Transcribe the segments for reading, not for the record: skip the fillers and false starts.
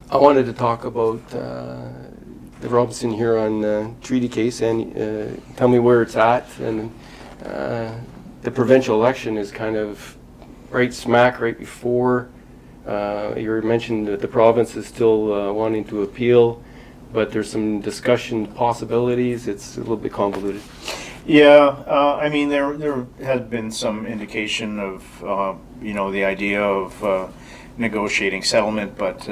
I wanted to talk about the Robinson Huron Treaty case, and tell me where it's at. And the provincial election is kind of right smack right before. You mentioned that the province is still wanting to appeal, but there's some discussion possibilities. It's a little bit convoluted. Yeah, I mean, there has been some indication of, the idea of negotiating settlement, but,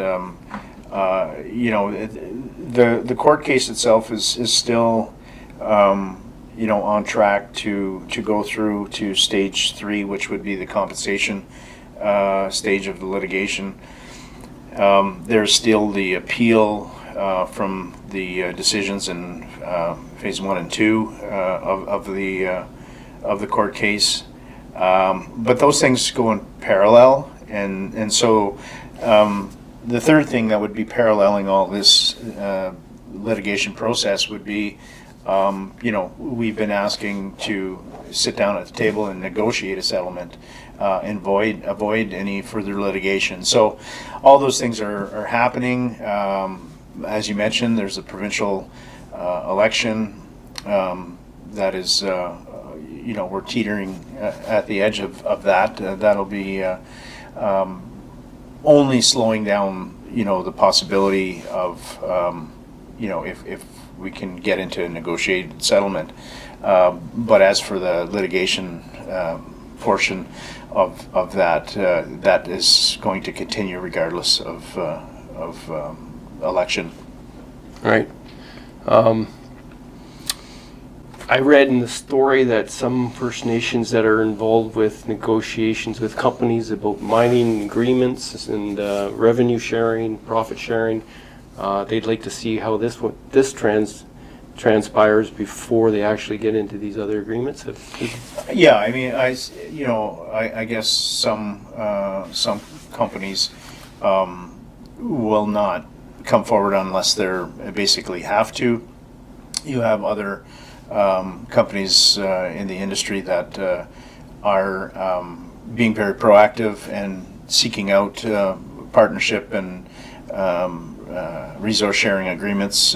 the court case itself is still, on track to go through to stage 3, which would be the compensation stage of the litigation. There's still the appeal from the decisions in phase 1 and 2 of the court case, but those things go in parallel, and so the third thing that would be paralleling all this litigation process would be, we've been asking to sit down at the table and negotiate a settlement and avoid any further litigation. So all those things are happening. As you mentioned, there's a provincial election that is, we're teetering at the edge of that. That'll be only slowing down, the possibility of, if we can get into a negotiated settlement. But as for the litigation portion of that, that is going to continue regardless of election. Right. I read in the story that some First Nations that are involved with negotiations with companies about mining agreements and revenue sharing, profit sharing, they'd like to see how this transpires before they actually get into these other agreements. Yeah, I mean, I guess some companies will not come forward unless they're basically have to. You have other companies in the industry that are being very proactive and seeking out partnership and resource sharing agreements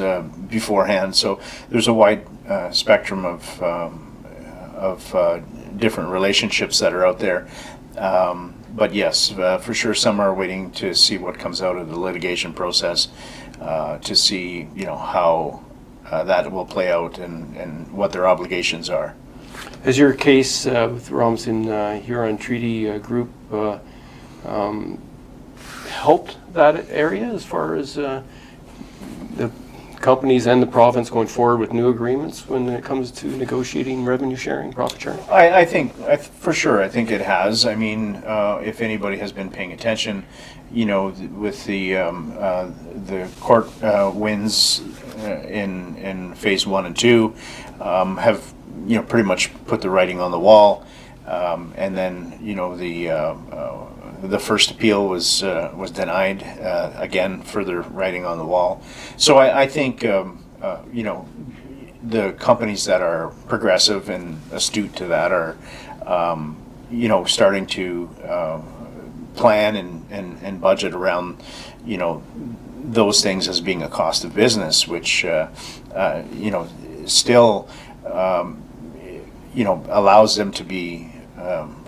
beforehand. So there's a wide spectrum of different relationships that are out there. But yes, for sure, some are waiting to see what comes out of the litigation process to see, how that will play out and what their obligations are. Has your case with the Robinson Huron Treaty group helped that area as far as the companies and the province going forward with new agreements when it comes to negotiating revenue sharing, profit sharing? I think, for sure, I think it has. I mean, if anybody has been paying attention, with the court wins in phase 1 and 2 have pretty much put the writing on the wall, and then the first appeal was denied, again, further writing on the wall. So I think the companies that are progressive and astute to that are starting to plan and budget around those things as being a cost of business, which still allows them to be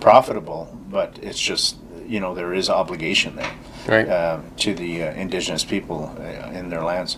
profitable, but it's just there is obligation there, right, to the Indigenous people in their lands.